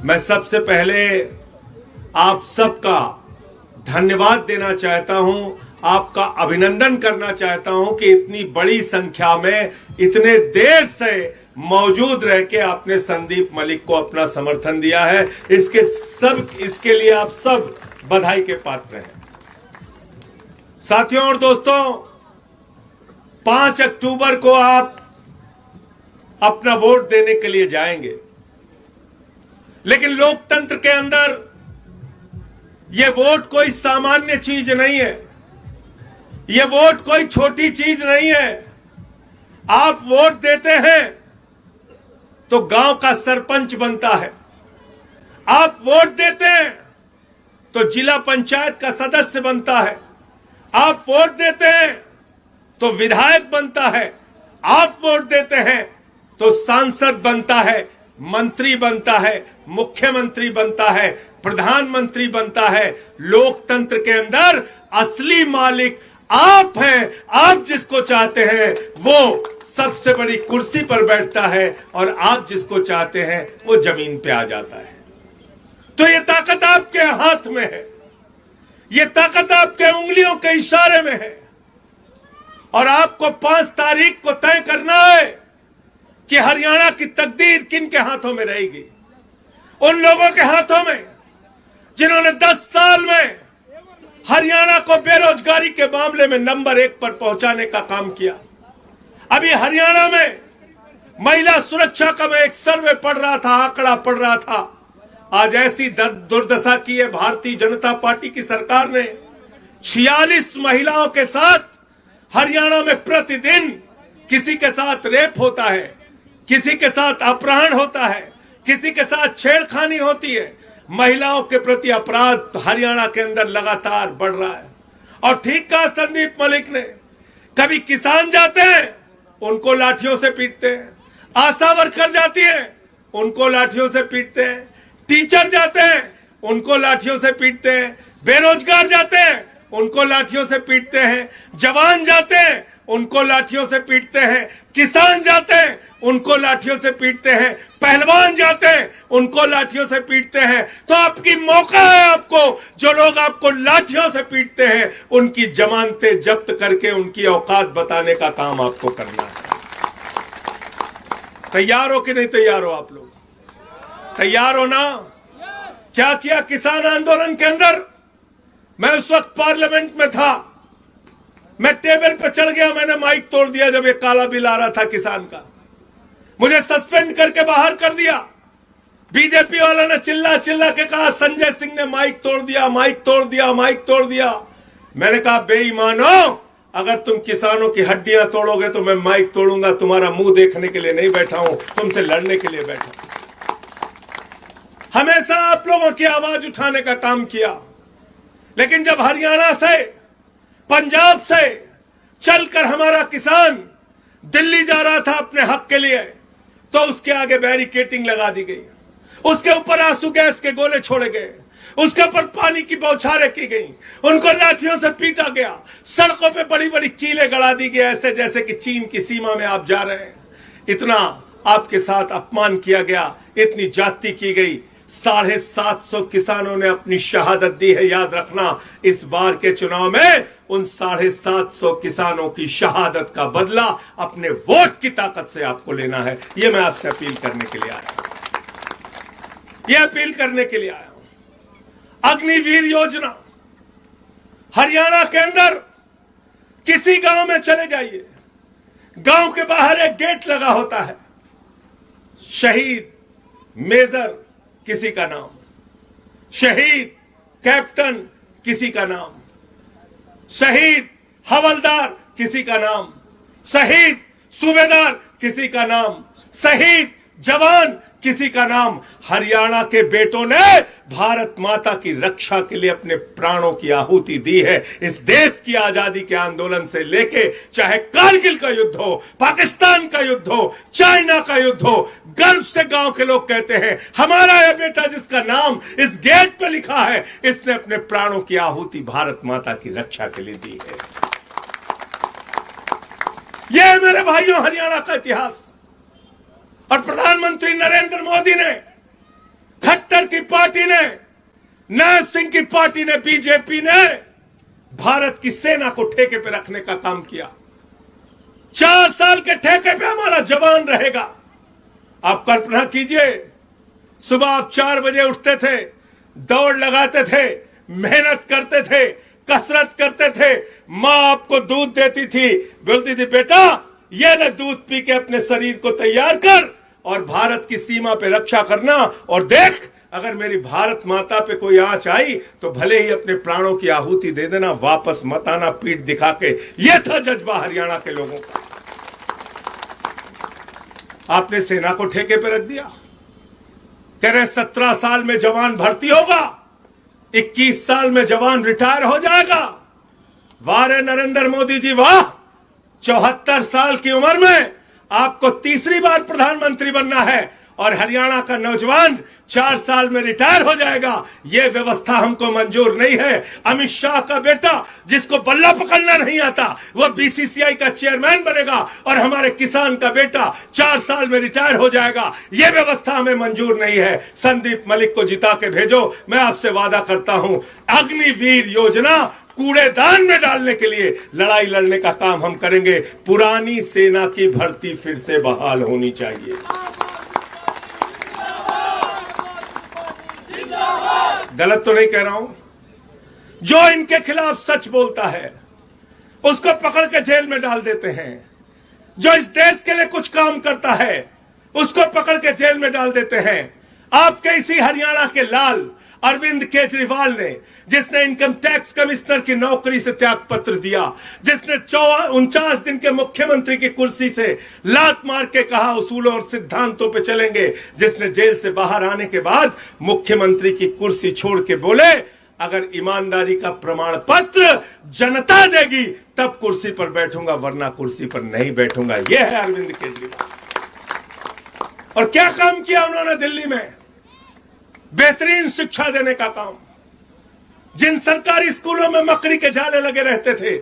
मैं सबसे पहले आप सबका धन्यवाद देना चाहता हूं, आपका अभिनंदन करना चाहता हूं कि इतनी बड़ी संख्या में इतने देर से मौजूद रह के आपने संदीप मलिक को अपना समर्थन दिया है। इसके लिए आप सब बधाई के पात्र हैं। साथियों और दोस्तों, 5 अक्टूबर को आप अपना वोट देने के लिए जाएंगे, लेकिन लोकतंत्र के अंदर यह वोट कोई सामान्य चीज नहीं है, यह वोट कोई छोटी चीज नहीं है। आप वोट देते हैं तो गांव का सरपंच बनता है, आप वोट देते हैं तो जिला पंचायत का सदस्य बनता है, आप वोट देते हैं तो विधायक बनता है, आप वोट देते हैं तो सांसद बनता है, मंत्री बनता है, मुख्यमंत्री बनता है, प्रधानमंत्री बनता है। लोकतंत्र के अंदर असली मालिक आप हैं। आप जिसको चाहते हैं वो सबसे बड़ी कुर्सी पर बैठता है और आप जिसको चाहते हैं वो जमीन पे आ जाता है। तो ये ताकत आपके हाथ में है, ये ताकत आपके उंगलियों के इशारे में है। और आपको 5 तारीख को तय करना है कि हरियाणा की तकदीर किन के हाथों में रहेगी। उन लोगों के हाथों में जिन्होंने 10 साल में हरियाणा को बेरोजगारी के मामले में नंबर 1 पर पहुंचाने का काम किया। अभी हरियाणा में महिला सुरक्षा का मैं एक सर्वे पढ़ रहा था, आंकड़ा पढ़ रहा था। आज ऐसी दुर्दशा की है भारतीय जनता पार्टी की सरकार ने। 46 महिलाओं के साथ हरियाणा में प्रतिदिन किसी के साथ रेप होता है, किसी के साथ अपहरण होता है, किसी के साथ छेड़खानी होती है। महिलाओं के प्रति अपराध हरियाणा के अंदर लगातार बढ़ रहा है। और ठीक कहा संदीप मलिक ने, कभी किसान जाते हैं उनको लाठियों से पीटते हैं, आशा वर्कर जाती है उनको लाठियों से पीटते हैं, टीचर जाते हैं उनको लाठियों से पीटते हैं, बेरोजगार जाते हैं उनको लाठियों से पीटते हैं, जवान जाते हैं उनको लाठियों से पीटते हैं, किसान जाते हैं उनको लाठियों से पीटते हैं, पहलवान जाते हैं उनको लाठियों से पीटते हैं। तो आपकी मौका है, आपको जो लोग आपको लाठियों से पीटते हैं उनकी जमानतें जब्त करके उनकी औकात बताने का काम आपको करना है। तैयार हो कि नहीं तैयार हो? आप लोग तैयार हो ना? क्या किया किसान आंदोलन के अंदर? मैं उस वक्त पार्लियामेंट में था, मैं टेबल पर चढ़ गया, मैंने माइक तोड़ दिया जब ये काला बिल आ रहा था किसान का। मुझे सस्पेंड करके बाहर कर दिया। बीजेपी वाला ने चिल्ला चिल्ला के कहा संजय सिंह ने माइक तोड़ दिया, माइक तोड़ दिया, माइक तोड़ दिया। मैंने कहा बेईमानो, अगर तुम किसानों की हड्डियां तोड़ोगे तो मैं माइक तोड़ूंगा। तुम्हारा मुंह देखने के लिए नहीं बैठा हूं, तुमसे लड़ने के लिए बैठा हूं। हमेशा आप लोगों की आवाज उठाने का काम किया, लेकिन जब हरियाणा से, पंजाब से चलकर हमारा किसान दिल्ली जा रहा था अपने हक के लिए, तो उसके आगे बैरिकेटिंग लगा दी गई, उसके ऊपर आंसू गैस के गोले छोड़े गए, उसके ऊपर पानी की बौछारें की गई, उनको लाठियों से पीटा गया, सड़कों पे बड़ी बड़ी कीलें गड़ा दी गई, ऐसे जैसे कि चीन की सीमा में आप जा रहे हैं। इतना आपके साथ अपमान किया गया, इतनी जाति की गई। 750 किसानों ने अपनी शहादत दी है। याद रखना, इस बार के चुनाव में उन 750 किसानों की शहादत का बदला अपने वोट की ताकत से आपको लेना है। यह मैं आपसे अपील करने के लिए आया हूं, यह अपील करने के लिए आया हूं। अग्निवीर योजना, हरियाणा के अंदर किसी गांव में चले जाइए, गांव के बाहर एक गेट लगा होता है, शहीद मेजर किसी का नाम, शहीद कैप्टन किसी का नाम, शहीद हवलदार किसी का नाम, शहीद सूबेदार किसी का नाम, शहीद जवान किसी का नाम। हरियाणा के बेटों ने भारत माता की रक्षा के लिए अपने प्राणों की आहुति दी है। इस देश की आजादी के आंदोलन से लेके चाहे कारगिल का युद्ध हो, पाकिस्तान का युद्ध हो, चाइना का युद्ध हो, गर्व से गांव के लोग कहते हैं हमारा यह बेटा जिसका नाम इस गेट पे लिखा है, इसने अपने प्राणों की आहुति भारत माता की रक्षा के लिए दी है। यह मेरे भाइयों हरियाणा का इतिहास। और प्रधानमंत्री नरेंद्र मोदी ने खट्टे खट्टर की पार्टी ने, नायब सिंह की पार्टी ने, बीजेपी ने भारत की सेना को ठेके पे रखने का काम किया। 4 साल के ठेके पे हमारा जवान रहेगा। आप कल्पना कीजिए, सुबह आप 4 बजे उठते थे, दौड़ लगाते थे, मेहनत करते थे, कसरत करते थे, मां आपको दूध देती थी, बोलती थी बेटा ये ले दूध पी के अपने शरीर को तैयार कर और भारत की सीमा पे रक्षा करना, और देख अगर मेरी भारत माता पे कोई आंच आई तो भले ही अपने प्राणों की आहुति दे देना, वापस मत आना पीठ दिखा के। यह था जज्बा हरियाणा के लोगों का। आपने सेना को ठेके पे रख दिया। कह रहे 17 साल में जवान भर्ती होगा, 21 साल में जवान रिटायर हो जाएगा। वाह रे नरेंद्र मोदी जी वाह, 74 साल की उम्र में आपको तीसरी बार प्रधानमंत्री बनना है और हरियाणा का नौजवान 4 साल में रिटायर हो जाएगा। यह व्यवस्था हमको मंजूर नहीं है। अमित शाह का बेटा जिसको बल्ला पकड़ना नहीं आता वह बीसीसीआई का चेयरमैन बनेगा और हमारे किसान का बेटा 4 साल में रिटायर हो जाएगा। यह व्यवस्था हमें मंजूर नहीं है। संदीप मलिक को जिता के भेजो। मैं आपसे वादा करता हूं, अग्निवीर योजना कूड़ेदान में डालने के लिए लड़ाई लड़ने का काम हम करेंगे। पुरानी सेना की भर्ती फिर से बहाल होनी चाहिए। गलत तो नहीं कह रहा हूं। जो इनके खिलाफ सच बोलता है उसको पकड़ के जेल में डाल देते हैं। जो इस देश के लिए कुछ काम करता है उसको पकड़ के जेल में डाल देते हैं। आपके इसी हरियाणा के लाल अरविंद केजरीवाल ने, जिसने इनकम टैक्स कमिश्नर की नौकरी से त्याग पत्र दिया, जिसने 49 दिन के मुख्यमंत्री की कुर्सी से लात मार के कहा उसूलों और सिद्धांतों पे चलेंगे, जिसने जेल से बाहर आने के बाद मुख्यमंत्री की कुर्सी छोड़ के बोले अगर ईमानदारी का प्रमाण पत्र जनता देगी तब कुर्सी पर बैठूंगा वरना कुर्सी पर नहीं बैठूंगा। यह है अरविंद केजरीवाल। और क्या काम किया उन्होंने दिल्ली में? बेहतरीन शिक्षा देने का काम। जिन सरकारी स्कूलों में मकड़ी के जाले लगे रहते थे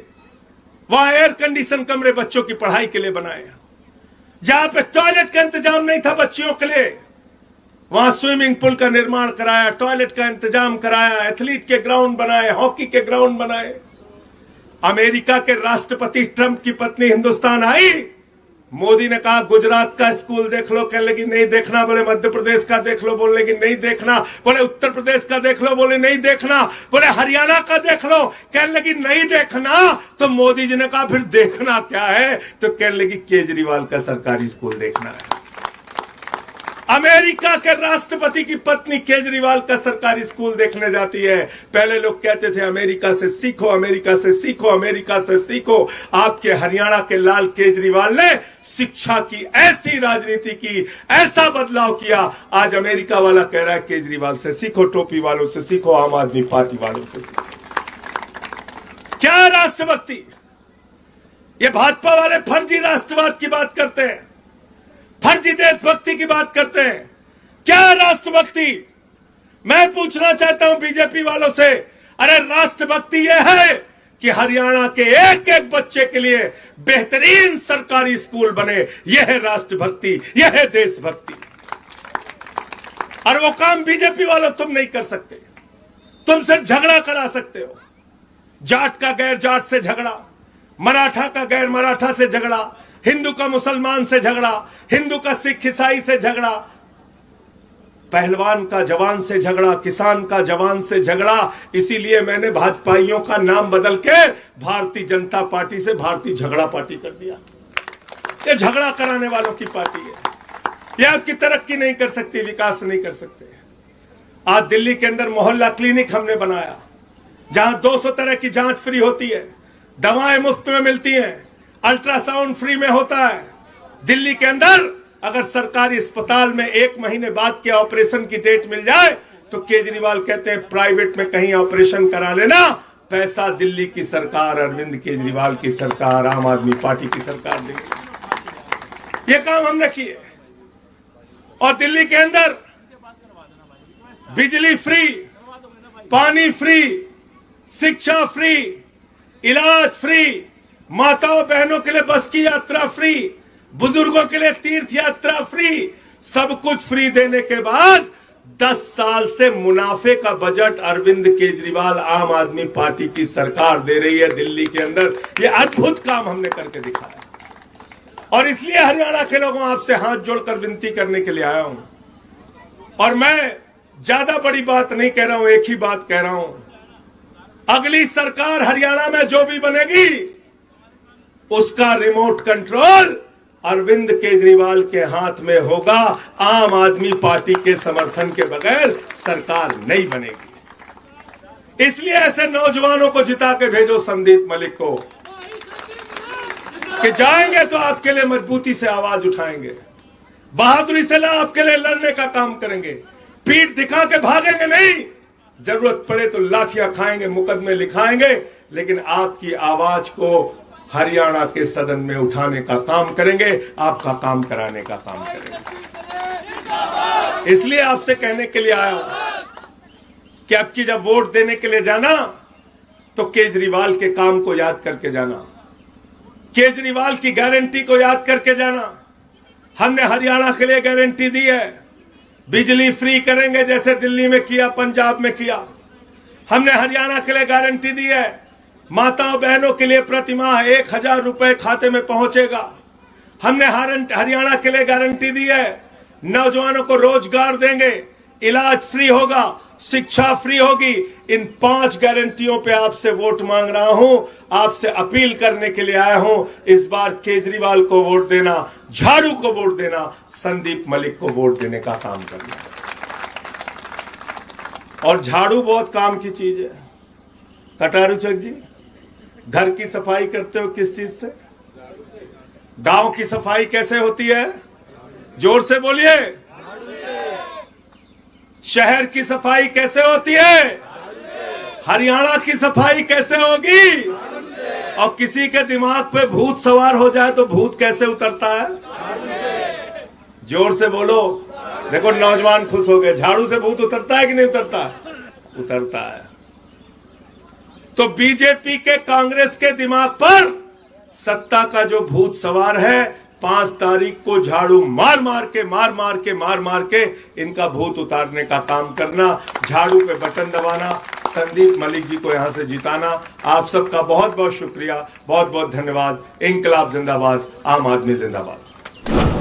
वहां एयर कंडीशन कमरे बच्चों की पढ़ाई के लिए बनाए। जहां पे टॉयलेट का इंतजाम नहीं था बच्चियों के लिए वहां स्विमिंग पूल का निर्माण कराया, टॉयलेट का इंतजाम कराया, एथलीट के ग्राउंड बनाए, हॉकी के ग्राउंड बनाए। अमेरिका के राष्ट्रपति ट्रंप की पत्नी हिंदुस्तान आई, मोदी ने कहा गुजरात का स्कूल देख लो, कहने लगी नहीं देखना। बोले मध्य प्रदेश का देख लो, बोलने लगी नहीं देखना। बोले उत्तर प्रदेश का देख लो, बोले नहीं देखना। बोले हरियाणा का देख लो, कहने लगी नहीं देखना। तो मोदी जी ने कहा फिर देखना क्या है? तो कहने लगी केजरीवाल का सरकारी स्कूल देखना है। अमेरिका के राष्ट्रपति की पत्नी केजरीवाल का सरकारी स्कूल देखने जाती है। पहले लोग कहते थे अमेरिका से सीखो, अमेरिका से सीखो, अमेरिका से सीखो। आपके हरियाणा के लाल केजरीवाल ने शिक्षा की ऐसी राजनीति की, ऐसा बदलाव किया। आज अमेरिका वाला कह रहा है केजरीवाल से सीखो, टोपी वालों से सीखो, आम आदमी पार्टी वालों से सीखो। क्या राष्ट्रभक्ति? ये भाजपा वाले फर्जी राष्ट्रवाद की बात करते हैं, फर्जी देशभक्ति की बात करते हैं। क्या राष्ट्रभक्ति? मैं पूछना चाहता हूं बीजेपी वालों से, अरे राष्ट्रभक्ति यह है कि हरियाणा के एक एक बच्चे के लिए बेहतरीन सरकारी स्कूल बने। यह है राष्ट्रभक्ति, यह है देशभक्ति। और वो काम बीजेपी वालों तुम नहीं कर सकते। तुमसे झगड़ा करा सकते हो, जाट का गैर जाट से झगड़ा, मराठा का गैर मराठा से झगड़ा, हिंदू का मुसलमान से झगड़ा, हिंदू का सिख ईसाई से झगड़ा, पहलवान का जवान से झगड़ा, किसान का जवान से झगड़ा। इसीलिए मैंने भाजपाइयों का नाम बदल के भारतीय जनता पार्टी से भारतीय झगड़ा पार्टी कर दिया। ये झगड़ा कराने वालों की पार्टी है। ये आपकी तरक्की नहीं कर सकती, विकास नहीं कर सकते। आज दिल्ली के अंदर मोहल्ला क्लिनिक हमने बनाया जहां 200 तरह की जांच फ्री होती है, दवाएं मुफ्त में मिलती हैं, अल्ट्रासाउंड फ्री में होता है। दिल्ली के अंदर अगर सरकारी अस्पताल में 1 महीने बाद के ऑपरेशन की डेट मिल जाए तो केजरीवाल कहते हैं प्राइवेट में कहीं ऑपरेशन करा लेना। पैसा दिल्ली की सरकार, अरविंद केजरीवाल की सरकार, आम आदमी पार्टी की सरकार देगी। ये काम हमने किए। और दिल्ली के अंदर बिजली फ्री, पानी फ्री, शिक्षा फ्री, इलाज फ्री, माताओं बहनों के लिए बस की यात्रा फ्री, बुजुर्गों के लिए तीर्थ यात्रा फ्री, सब कुछ फ्री देने के बाद 10 साल से मुनाफे का बजट अरविंद केजरीवाल आम आदमी पार्टी की सरकार दे रही है दिल्ली के अंदर। ये अद्भुत काम हमने करके दिखाया और इसलिए हरियाणा के लोगों आपसे हाथ जोड़कर विनती करने के लिए आया हूं। और मैं ज्यादा बड़ी बात नहीं कह रहा हूं, एक ही बात कह रहा हूं, अगली सरकार हरियाणा में जो भी बनेगी उसका रिमोट कंट्रोल अरविंद केजरीवाल के हाथ में होगा। आम आदमी पार्टी के समर्थन के बगैर सरकार नहीं बनेगी। इसलिए ऐसे नौजवानों को जिता के भेजो संदीप मलिक को, कि जाएंगे तो आपके लिए मजबूती से आवाज उठाएंगे, बहादुरी से आपके लिए लड़ने का काम करेंगे, पीठ दिखा के भागेंगे नहीं, जरूरत पड़े तो लाठियां खाएंगे, मुकदमे लिखाएंगे, लेकिन आपकी आवाज को हरियाणा के सदन में उठाने का काम करेंगे, आपका काम कराने का काम करेंगे। इसलिए आपसे कहने के लिए आया हूं कि अब की जब वोट देने के लिए जाना तो केजरीवाल के काम को याद करके जाना, केजरीवाल की गारंटी को याद करके जाना। हमने हरियाणा के लिए गारंटी दी है, बिजली फ्री करेंगे जैसे दिल्ली में किया, पंजाब में किया। हमने हरियाणा के लिए गारंटी दी है, माताओं बहनों के लिए प्रतिमाह 1000 रुपए खाते में पहुंचेगा। हमने हरियाणा के लिए गारंटी दी है, नौजवानों को रोजगार देंगे, इलाज फ्री होगा, शिक्षा फ्री होगी। इन 5 गारंटियों पे आपसे वोट मांग रहा हूं, आपसे अपील करने के लिए आया हूं। इस बार केजरीवाल को वोट देना, झाड़ू को वोट देना, संदीप मलिक को वोट देने का काम करना। और झाड़ू बहुत काम की चीज है। कटारूचक जी, घर की सफाई करते हो किस चीज से? गांव की सफाई कैसे होती है? जोर से बोलिए। शहर की सफाई कैसे होती है? हरियाणा की सफाई कैसे होगी? और किसी के दिमाग पे भूत सवार हो जाए तो भूत कैसे उतरता है? जोर से बोलो। देखो नौजवान खुश हो गए। झाड़ू से भूत उतरता है कि नहीं उतरता? उतरता है। तो बीजेपी के, कांग्रेस के दिमाग पर सत्ता का जो भूत सवार है, 5 तारीख को झाड़ू मार मार के इनका भूत उतारने का काम करना, झाड़ू पे बटन दबाना, संदीप मलिक जी को यहां से जिताना। आप सबका बहुत बहुत शुक्रिया, बहुत बहुत धन्यवाद। इंकलाब जिंदाबाद, आम आदमी जिंदाबाद।